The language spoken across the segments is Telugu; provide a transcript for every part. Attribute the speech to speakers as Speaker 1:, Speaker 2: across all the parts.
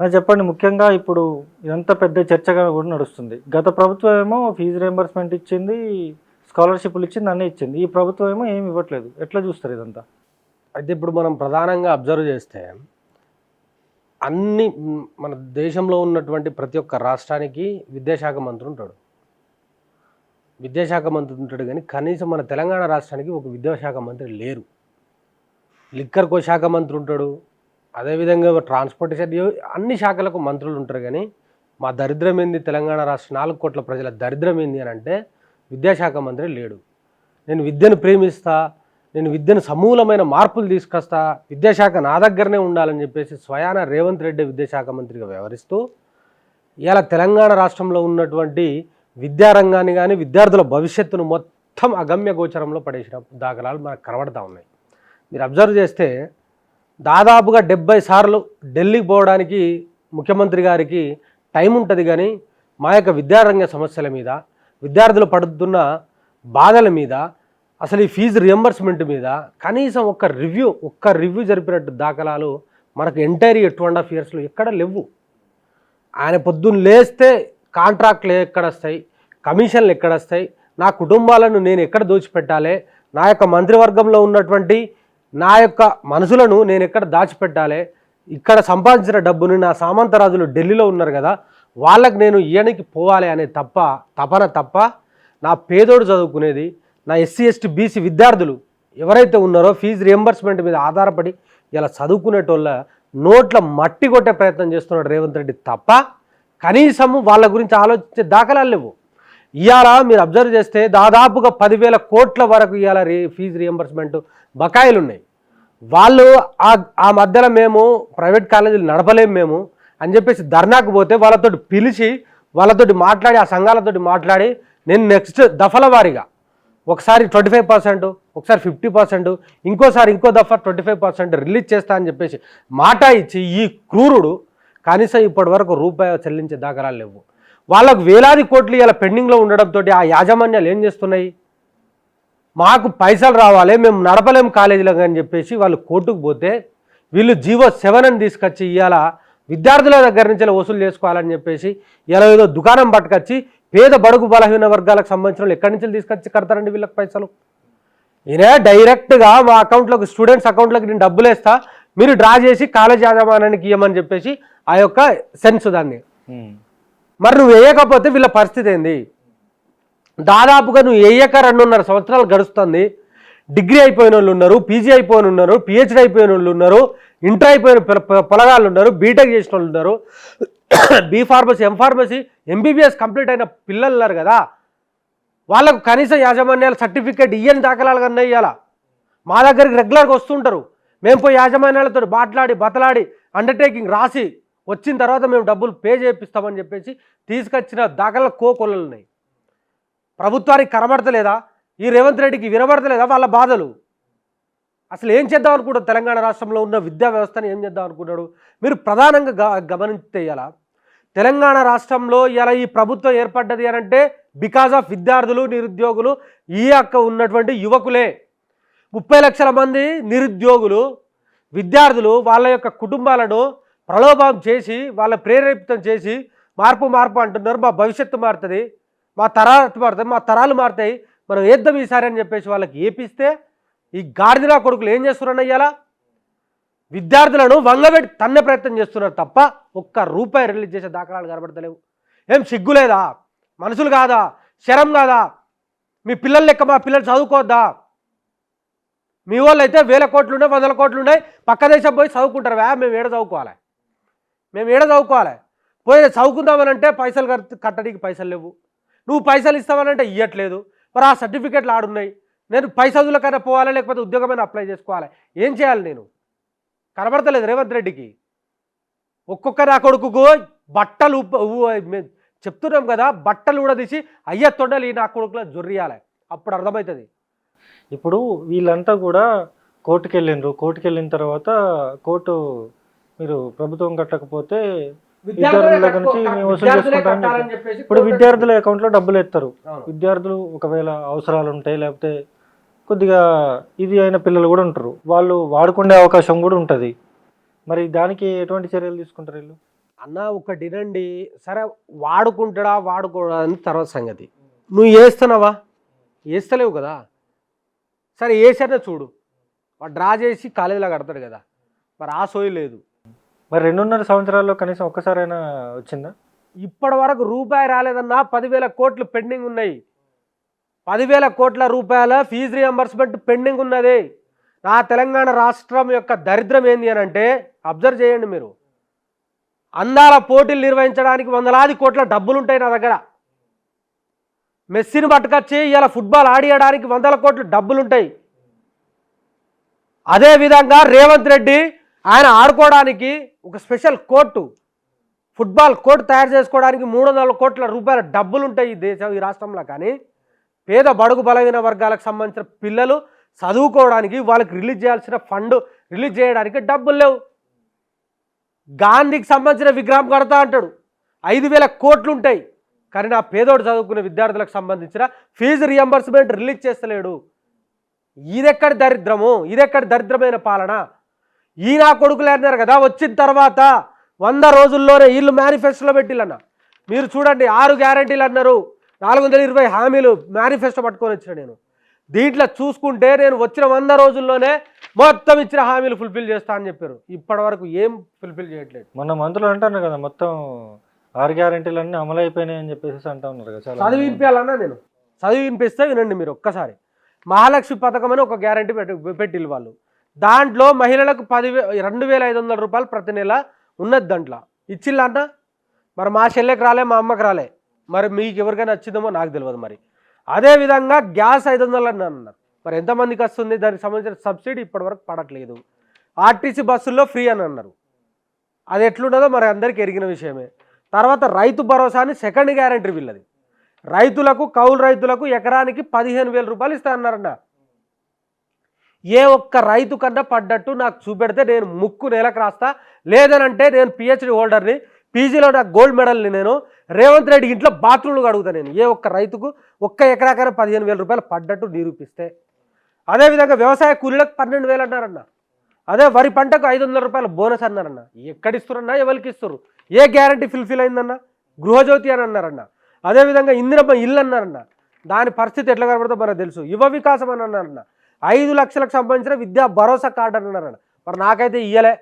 Speaker 1: చెప్పండి. ముఖ్యంగా ఇప్పుడు ఇదంతా పెద్ద చర్చగా కూడా నడుస్తుంది. గత ప్రభుత్వం ఏమో ఫీజు రియంబర్స్‌మెంట్ ఇచ్చింది, స్కాలర్‌షిప్‌లు ఇచ్చింది, అన్నీ ఇచ్చింది. ఈ ప్రభుత్వం ఏమో ఏమి ఇవ్వట్లేదు. ఎట్లా చూస్తారు ఇదంతా?
Speaker 2: అయితే ఇప్పుడు మనం ప్రధానంగా అబ్జర్వ్ చేస్తే అన్ని మన దేశంలో ఉన్నటువంటి ప్రతి ఒక్క రాష్ట్రానికి విద్యాశాఖ మంత్రి ఉంటాడు. విద్యాశాఖ మంత్రి ఉంటాడు కానీ కనీసం మన తెలంగాణ రాష్ట్రానికి ఒక విద్యాశాఖ మంత్రి లేరు. లిక్కర్కో శాఖ మంత్రి ఉంటాడు, అదేవిధంగా ట్రాన్స్పోర్టేషన్ అన్ని శాఖలకు మంత్రులు ఉంటారు. కానీ మా దరిద్రం ఏంది, తెలంగాణ రాష్ట్ర 4 కోట్ల ప్రజల దరిద్రం ఏంది అని అంటే విద్యాశాఖ మంత్రి లేడు. నేను విద్యను ప్రేమిస్తా, నేను విద్యను సమూలమైన మార్పులు తీసుకొస్తా, విద్యాశాఖ నా దగ్గరనే ఉండాలని చెప్పేసి స్వయాన రేవంత్ రెడ్డి విద్యాశాఖ మంత్రిగా వ్యవహరిస్తూ ఇలా తెలంగాణ రాష్ట్రంలో ఉన్నటువంటి విద్యారంగాన్ని కానీ విద్యార్థుల భవిష్యత్తును మొత్తం అగమ్య గోచరంలో పడేసిన దాఖలాలు మనకు కనబడతా ఉన్నాయి. మీరు అబ్జర్వ్ చేస్తే దాదాపుగా 70 సార్లు ఢిల్లీకి పోవడానికి ముఖ్యమంత్రి గారికి టైం ఉంటుంది. కానీ మా యొక్క విద్యారంగ సమస్యల మీద, విద్యార్థులు పడుతున్న బాధల మీద, అసలు ఈ ఫీజు రియంబర్స్మెంట్ మీద కనీసం ఒక్క రివ్యూ జరిపినట్టు దాఖలాలు మనకు ఎంటైర్ 2.5 ఇయర్స్లో ఎక్కడ లేవు. ఆయన పొద్దున్న లేస్తే కాంట్రాక్ట్లు ఎక్కడొస్తాయి, కమిషన్లు ఎక్కడొస్తాయి, నా కుటుంబాలను నేను ఎక్కడ దోచిపెట్టాలి, నా యొక్క మంత్రివర్గంలో ఉన్నటువంటి నా యొక్క మనసులను నేను ఎక్కడ దాచిపెట్టాలి, ఇక్కడ సంపాదించిన డబ్బుని నా సామంతరాజులు ఢిల్లీలో ఉన్నారు కదా వాళ్ళకి నేను ఇయ్యడానికి పోవాలి అనే తపన తప్ప నా పేదోడు చదువుకునేది, నా ఎస్సీ ఎస్టీ బీసీ విద్యార్థులు ఎవరైతే ఉన్నారో ఫీజు రియంబర్స్మెంట్ మీద ఆధారపడి ఇలా చదువుకునేటోళ్ళ నోట్ల మట్టి కొట్టే ప్రయత్నం చేస్తున్నాడు రేవంత్ రెడ్డి తప్ప కనీసము వాళ్ళ గురించి ఆలోచించే దాఖలాలు లేవు. ఇవాళ మీరు అబ్జర్వ్ చేస్తే దాదాపుగా 10,000 కోట్ల వరకు ఇవాళ ఫీజు రియంబర్స్మెంట్ బకాయిలు ఉన్నాయి. వాళ్ళు ఆ మధ్యలో మేము ప్రైవేట్ కాలేజీలు నడపలేము మేము అని చెప్పేసి ధర్నాకు పోతే వాళ్ళతోటి పిలిచి వాళ్ళతోటి మాట్లాడి ఆ సంఘాలతోటి మాట్లాడి నేను నెక్స్ట్ దఫల వారీగా ఒకసారి 25%, ఒకసారి 50%, ఇంకోసారి ఇంకో దఫా 25% రిలీజ్ చేస్తా అని చెప్పేసి మాట ఇచ్చి ఈ క్రూరుడు కనీసం ఇప్పటి వరకు రూపాయి చెల్లించే దాఖలాలు లేవు. వాళ్ళకు వేలాది కోట్లు ఇలా పెండింగ్లో ఉండడంతో ఆ యాజమాన్యాలు ఏం చేస్తున్నాయి, మాకు పైసలు రావాలి, మేము నడపలేము కాలేజీలకు అని చెప్పేసి వాళ్ళు కోర్టుకు పోతే వీళ్ళు జీవో 7 అని తీసుకొచ్చి ఇవాళ విద్యార్థుల దగ్గర నుంచి వసూలు చేసుకోవాలని చెప్పేసి ఇలా ఏదో దుకాణం పట్టుకొచ్చి పేద బడుగు బలహీన వర్గాలకు సంబంధించిన ఎక్కడి నుంచి తీసుకొచ్చి కడతారండి వీళ్ళకి పైసలు. ఈయన డైరెక్ట్గా మా అకౌంట్లోకి స్టూడెంట్స్ అకౌంట్లోకి నేను డబ్బులు వేస్తా, మీరు డ్రా చేసి కాలేజ్ యాజమాన్యానికి ఇవ్వమని చెప్పేసి ఆ యొక్క సెన్స్ దాన్ని. మరి నువ్వు వేయకపోతే వీళ్ళ పరిస్థితి ఏంది? దాదాపుగా నువ్వు వేయక 2.5 సంవత్సరాలు గడుస్తుంది. డిగ్రీ అయిపోయిన వాళ్ళు ఉన్నారు, పీజీ అయిపోయిన ఉన్నారు, పిహెచ్డీ అయిపోయిన వాళ్ళు ఉన్నారు, ఇంటర్ అయిపోయిన పొలగాళ్ళు ఉన్నారు, బీటెక్ చేసిన వాళ్ళు ఉన్నారు, B pharmacy, M Pharmacy, MBBS complete అయిన పిల్లలు ఉన్నారు కదా. వాళ్ళకు కనీసం యాజమాన్యాల సర్టిఫికేట్ ఇయ్యని దాఖలాలు కన్నా ఇవ్వాలా. మా దగ్గరికి రెగ్యులర్గా వస్తుంటారు, మేము పోయి యాజమాన్యాలతో మాట్లాడి బతలాడి అండర్టేకింగ్ రాసి వచ్చిన తర్వాత మేము డబ్బులు పే చేపిస్తామని చెప్పేసి తీసుకొచ్చిన దాఖలా కోకొల్లలు ఉన్నాయి. ప్రభుత్వానికి కనబడతలేదా? ఈ రేవంత్ రెడ్డికి వినబడతలేదా వాళ్ళ బాధలు? అసలు ఏం చేద్దాం అనుకుంటాడు? తెలంగాణ రాష్ట్రంలో ఉన్న విద్యా వ్యవస్థను ఏం చేద్దాం అనుకుంటాడు? మీరు ప్రధానంగా గమనిస్తే ఇలా తెలంగాణ రాష్ట్రంలో ఇలా ఈ ప్రభుత్వం ఏర్పడ్డది అని అంటే బికాజ్ ఆఫ్ విద్యార్థులు, నిరుద్యోగులు, ఈ యొక్క ఉన్నటువంటి యువకులే. 30 లక్షల మంది నిరుద్యోగులు విద్యార్థులు వాళ్ళ యొక్క కుటుంబాలను ప్రలోభం చేసి వాళ్ళ ప్రేరేపితం చేసి మార్పు అంటున్నారు. మా భవిష్యత్తు మారుతుంది, మా తరాలు మారుతాయి, మా తరాలు మారుతాయి, మనం వేద్దాం ఈసారి అని చెప్పేసి వాళ్ళకి ఏపిస్తే ఈ గాడిదిలా కొడుకులు ఏం చేస్తున్నారన్న ఇవాళ విద్యార్థులను వంగబెట్టి తన్నే ప్రయత్నం చేస్తున్నారు తప్ప ఒక్క రూపాయి రిలీజ్ చేసే దాఖలాలు కనబడతలేవు. ఏం సిగ్గులేదా? మనుషులు కాదా? శరం కాదా? మీ పిల్లల లెక్క మా పిల్లలు చదువుకోవద్దా? మీ వాళ్ళు అయితే 1000 కోట్లు ఉన్నాయి, 100 కోట్లు ఉన్నాయి, పక్క దేశం పోయి చదువుకుంటారు. మేము ఏడ చదువుకోవాలి? పోయి చదువుకుందామనంటే పైసలు కట్టడానికి పైసలు లేవు. నువ్వు పైసలు ఇస్తావనంటే ఇవ్వట్లేదు. మరి ఆ సర్టిఫికెట్లు ఆడున్నాయి. నేను పై చదువులకైనా పోవాలి, లేకపోతే ఉద్యోగమైనా అప్లై చేసుకోవాలి. ఏం చేయాలి? నేను కనబడతలేదు రేవంత్ రెడ్డికి. ఒక్కొక్క నా కొడుకుకు బట్టలు చెప్తున్నాం కదా, బట్టలు కూడా తీసి అయ్య తొండలు ఈ నా కొడుకులో జొర్రియాలి, అప్పుడు అర్థమవుతుంది.
Speaker 1: ఇప్పుడు వీళ్ళంతా కూడా కోర్టుకు వెళ్ళిన తర్వాత కోర్టు మీరు ప్రభుత్వం కట్టకపోతే విద్యార్థుల దగ్గర నుంచి మేము వసూలు చేసుకుంటామని చెప్పి ఇప్పుడు విద్యార్థుల అకౌంట్లో డబ్బులు ఎత్తారు. విద్యార్థులు ఒకవేళ అవసరాలు ఉంటాయి, లేకపోతే కొద్దిగా ఇది అయిన పిల్లలు కూడా ఉంటారు, వాళ్ళు వాడుకునే అవకాశం కూడా ఉంటుంది. మరి దానికి ఎటువంటి చర్యలు తీసుకుంటారు వీళ్ళు?
Speaker 2: అన్న ఒకటినండి, సరే వాడుకుంటాడా వాడుకోడా అని తర్వాత సంగతి. నువ్వు వేస్తున్నావా? వేస్తలేవు కదా. సరే వేసానే చూడు, వాడు డ్రా చేసి కాలేజీలో కడతాడు కదా, మరి ఆ సోయి లేదు.
Speaker 1: మరి 2.5 సంవత్సరాల్లో కనీసం ఒక్కసారైనా వచ్చిందా?
Speaker 2: ఇప్పటి వరకు రూపాయి రాలేదన్నా. 10,000 కోట్లు పెండింగ్ ఉన్నాయి. 10,000 కోట్ల రూపాయల ఫీజు రియంబర్స్మెంట్ పెండింగ్ ఉన్నది. నా తెలంగాణ రాష్ట్రం యొక్క దరిద్రం ఏంది అని అంటే, అబ్జర్వ్ చేయండి మీరు, అందాల పోటీలు నిర్వహించడానికి 100,000 కోట్ల డబ్బులు ఉంటాయి నా దగ్గర. మెస్సీని పట్టుకొచ్చి ఇలా ఫుట్బాల్ ఆడియడానికి 100 కోట్ల డబ్బులు ఉంటాయి. అదేవిధంగా రేవంత్ రెడ్డి ఆయన ఆడుకోవడానికి ఒక స్పెషల్ కోర్టు, ఫుట్బాల్ కోర్టు తయారు చేసుకోవడానికి 300 కోట్ల రూపాయల డబ్బులు ఉంటాయి ఈ రాష్ట్రంలో. కానీ పేద బడుగు బలహీన వర్గాలకు సంబంధించిన పిల్లలు చదువుకోవడానికి, వాళ్ళకి రిలీజ్ చేయాల్సిన ఫండ్ రిలీజ్ చేయడానికి డబ్బులు లేవు. గాంధీకి సంబంధించిన విగ్రహం కడతా అంటాడు, 5,000 కోట్లు ఉంటాయి. కానీ నా పేదోడు చదువుకునే విద్యార్థులకు సంబంధించిన ఫీజు రియంబర్స్మెంట్ రిలీజ్ చేస్తలేడు. ఇదెక్కడి దరిద్రము, ఇదెక్కడి దరిద్రమైన పాలన. ఈ నా కొడుకులు అన్నారు కదా, వచ్చిన తర్వాత 100 రోజుల్లోనే వీళ్ళు మేనిఫెస్టోలో పెట్టిల్లన్న. మీరు చూడండి, 6 గ్యారంటీలు అన్నారు, 420 హామీలు మేనిఫెస్టో పట్టుకొని వచ్చిన నేను. దీంట్లో చూసుకుంటే నేను వచ్చిన 100 రోజుల్లోనే మొత్తం ఇచ్చిన హామీలు ఫుల్ఫిల్ చేస్తా అని చెప్పారు. ఇప్పటి వరకు ఏం ఫుల్ఫిల్ చేయట్లేదు.
Speaker 1: మన మంత్రులు అంటున్నారు కదా, మొత్తం 6 గ్యారెంటీలు అన్నీ అమలు అయిపోయినాయి అని చెప్పేసి అంటూ ఉన్నారు కదా.
Speaker 2: చదివి వినిపించాలన్నా, నేను చదివి వినిపిస్తే వినండి మీరు ఒక్కసారి. మహాలక్ష్మి పథకం అని ఒక గ్యారంటీ పెట్టిల్లు వాళ్ళు. దాంట్లో మహిళలకు 2,500 రూపాయలు ప్రతి నెల ఉన్నది. దాంట్లో ఇచ్చిల్లంట. మరి మా చెల్లెకి రాలే, మా అమ్మకి రాలే, మరి మీకు ఎవరికైనా వచ్చిందేమో నాకు తెలియదు. మరి అదేవిధంగా గ్యాస్ 500 అని అన్నారు. మరి ఎంతమందికి వస్తుంది? దానికి సంబంధించిన సబ్సిడీ ఇప్పటివరకు పడట్లేదు. ఆర్టీసీ బస్సుల్లో ఫ్రీ అని అన్నారు. అది ఎట్లుండదో మరి అందరికీ ఎరిగిన విషయమే. తర్వాత రైతు భరోసా అని సెకండ్ గ్యారంటీ వీళ్ళది. రైతులకు, కౌలు రైతులకు ఎకరానికి 15,000 రూపాయలు ఇస్తా అన్నారన్న. ఏ ఒక్క రైతు కన్నా పడ్డట్టు నాకు చూపెడితే నేను ముక్కు నేలకు రాస్తా. లేదనంటే నేను పిహెచ్డి హోల్డర్ని, పీజీలో నాకు గోల్డ్ మెడల్ని. నేను రేవంత్ రెడ్డి ఇంట్లో బాత్రూమ్లు కడుగుతా నేను. ఏ ఒక్క రైతుకు ఒక్క ఎకరాకైనా 15,000 రూపాయలు పడ్డట్టు నిరూపిస్తే. అదేవిధంగా వ్యవసాయ కూలీలకు 12,000 అన్నారన్న. అదే వరి పంటకు 500 రూపాయల బోనస్ అన్నారన్న. ఎక్కడిస్తురన్నా, ఎవరికి ఇస్తారు? ఏ గ్యారంటీ ఫుల్ఫిల్ అయిందన్న? గృహజ్యోతి అని అన్నారన్న. అదేవిధంగా ఇందిరమ్మ ఇల్లు అన్నారన్న. దాని పరిస్థితి ఎట్లా కనబడుతుందో మనకు తెలుసు. యువ వికాసం అని అన్నారన్న. 5 లక్షలకు సంబంధించిన విద్యా భరోసా కార్డు అని అన్నారన్న. మరి నాకైతే ఇయ్యలే.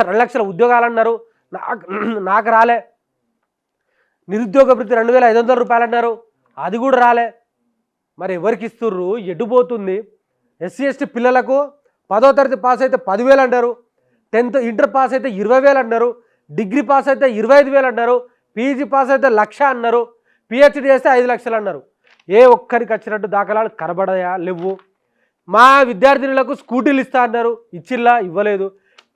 Speaker 2: 2 లక్షల ఉద్యోగాలు అన్నారు, నాకు రాలే. నిరుద్యోగ వృత్తి 2,500 రూపాయలు అన్నారు, అది కూడా రాలే. మరి ఎవరికి ఇస్తుర్రు? ఎడ్డుపోతుంది. ఎస్సీ ఎస్టీ పిల్లలకు 10వ తరగతి పాస్ అయితే 10,000 అన్నారు, 10th ఇంటర్ పాస్ అయితే 20,000 అన్నారు, డిగ్రీ పాస్ అయితే 25,000 అన్నారు, పీజీ పాస్ అయితే 1,00,000 అన్నారు, పిహెచ్డి చేస్తే 5 లక్షలు అన్నారు. ఏ ఒక్కరికి వచ్చినట్టు దాఖలాలు కనబడయా? లేవు. మా విద్యార్థినులకు స్కూటీలు ఇస్తా అన్నారు, ఇచ్చిల్లా? ఇవ్వలేదు.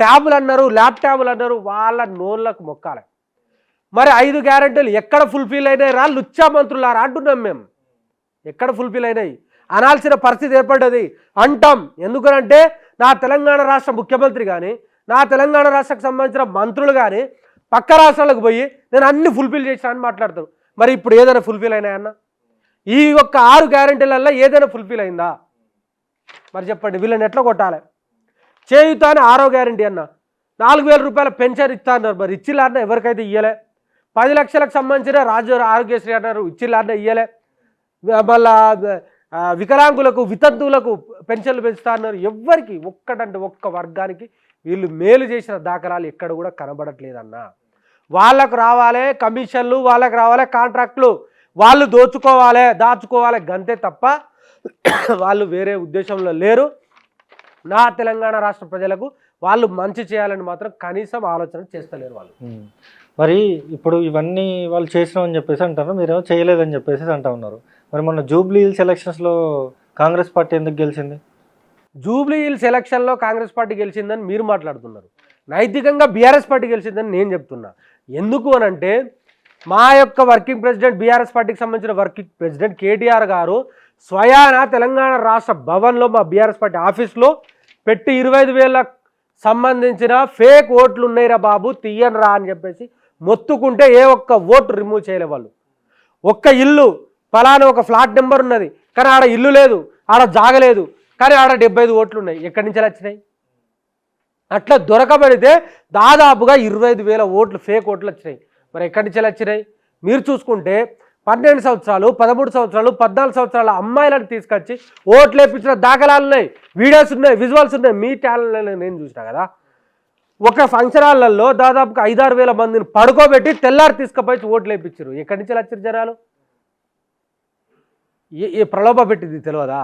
Speaker 2: ట్యాబులు అన్నారు, ల్యాప్టాప్లు అన్నారు, వాళ్ళ నోళ్ళకు మొక్కాలి. మరి 5 గ్యారెంటీలు ఎక్కడ ఫుల్ఫిల్ అయినాయి రా లుచ్చా మంత్రులారా అంటున్నాం మేము. ఎక్కడ ఫుల్ఫిల్ అయినాయి అనాల్సిన పరిస్థితి ఏర్పడ్డది. అంటాం. ఎందుకనంటే నా తెలంగాణ రాష్ట్ర ముఖ్యమంత్రి కానీ, నా తెలంగాణ రాష్ట్రకు సంబంధించిన మంత్రులు కానీ పక్క రాష్ట్రాలకు పోయి నేను అన్ని ఫుల్ఫిల్ చేసినా అని మాట్లాడతారు. మరి ఇప్పుడు ఏదైనా ఫుల్ఫిల్ అయినాయన్న? ఈ ఒక్క 6 గ్యారెంటీలల్లో ఏదైనా ఫుల్ఫిల్ అయిందా? మరి చెప్పండి, వీళ్ళని ఎట్లా కొట్టాలి? చేయుతా అని 6వ గ్యారెంటీ అన్న. 4,000 రూపాయల పెన్షన్ ఇస్తా అన్నారు, మరి ఇచ్చిల్లా అన్న? ఎవరికైతే ఇయ్యలే. 10 లక్షలకు సంబంధించిన ఆరోగ్యశ్రీ అన్నారు, ఇచ్చిల్లా అన్న? ఇయ్యలే. మళ్ళా వికలాంగులకు, వితంతువులకు పెన్షన్లు పెంచుతా అన్నారు. ఎవ్వరికి ఒక్కటంటే ఒక్క వర్గానికి వీళ్ళు మేలు చేసిన దాఖలాలు ఎక్కడ కూడా కనబడట్లేదన్న. వాళ్ళకు రావాలి కమిషన్లు, వాళ్ళకు రావాలి కాంట్రాక్టులు, వాళ్ళు దోచుకోవాలి, దాచుకోవాలి, గంతే తప్ప వాళ్ళు వేరే ఉద్దేశంలో లేరు. నా తెలంగాణ రాష్ట్ర ప్రజలకు వాళ్ళు మంచి చేయాలని మాత్రం కనీసం ఆలోచన చేస్తలేరు వాళ్ళు.
Speaker 1: మరి ఇప్పుడు ఇవన్నీ వాళ్ళు చేసినామని చెప్పేసి అంటారు, మీరేమో చేయలేదని చెప్పేసి అంటా ఉన్నారు. మరి మొన్న జూబ్లీ హిల్స్ ఎలక్షన్స్లో కాంగ్రెస్ పార్టీ ఎందుకు గెలిచింది?
Speaker 2: జూబ్లీ హిల్స్ ఎలక్షన్లో కాంగ్రెస్ పార్టీ గెలిచిందని మీరు మాట్లాడుతున్నారు. నైతికంగా బీఆర్ఎస్ పార్టీ గెలిచిందని నేను చెప్తున్నా. ఎందుకు అనంటే మా యొక్క వర్కింగ్ ప్రెసిడెంట్, బీఆర్ఎస్ పార్టీకి సంబంధించిన వర్కింగ్ ప్రెసిడెంట్ కేటీఆర్ గారు స్వయాన తెలంగాణ రాష్ట్ర భవన్లో మా బీఆర్ఎస్ పార్టీ ఆఫీస్లో పెట్టి 25,000 సంబంధించిన ఫేక్ ఓట్లు ఉన్నాయిరా బాబు, తీయనరా అని చెప్పేసి మొత్తుకుంటే ఏ ఒక్క ఓటు రిమూవ్ చేయలే వాళ్ళు. ఒక్క ఇల్లు ఫలానా ఒక ఫ్లాట్ నెంబర్ ఉన్నది, కానీ ఆడ ఇల్లు లేదు, ఆడ జాగలేదు, కానీ ఆడ 75 ఓట్లు ఉన్నాయి. ఎక్కడి నుంచి వచ్చినాయి? అట్లా దొరకబడితే దాదాపుగా 25,000 ఓట్లు ఫేక్ ఓట్లు వచ్చినాయి. మరి ఎక్కడి నుంచి వచ్చినాయి? మీరు చూసుకుంటే 12 సంవత్సరాలు 13 సంవత్సరాలు 14 సంవత్సరాల అమ్మాయిలను తీసుకొచ్చి ఓట్లు వేయించిన దాఖలాలు ఉన్నాయి, వీడియోస్ ఉన్నాయి, విజువల్స్ ఉన్నాయి. మీ ఛానల్లో నేను చూసినా కదా, ఒక ఫంక్షన్ హాల్లో దాదాపుగా 5-6 వేల మందిని పడుకోబెట్టి తెల్లారి తీసుకుపోయి ఓట్లు వేయించారు. ఎక్కడి నుంచి వచ్చారు జనాలు? ఏ ప్రలోభ పెట్టింది తెలియదా?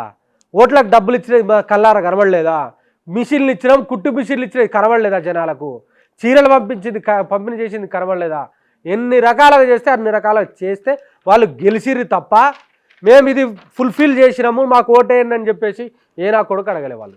Speaker 2: ఓట్లకు డబ్బులు ఇచ్చినవి కల్లారా కనబడలేదా? మిషన్లు ఇచ్చినాం, కుట్టు మిషన్లు ఇచ్చినవి కనబడలేదా? జనాలకు చీరలు పంపిణీ చేసింది కనబడలేదా? ఎన్ని రకాలుగా చేస్తే అన్ని రకాలుగా చేస్తే వాళ్ళు గెలిచిర్రు తప్ప మేము ఇది ఫుల్ఫిల్ చేసినాము మాకు ఓటేయండి అని చెప్పేసి నా కొడుకు అడగలే వాళ్ళు.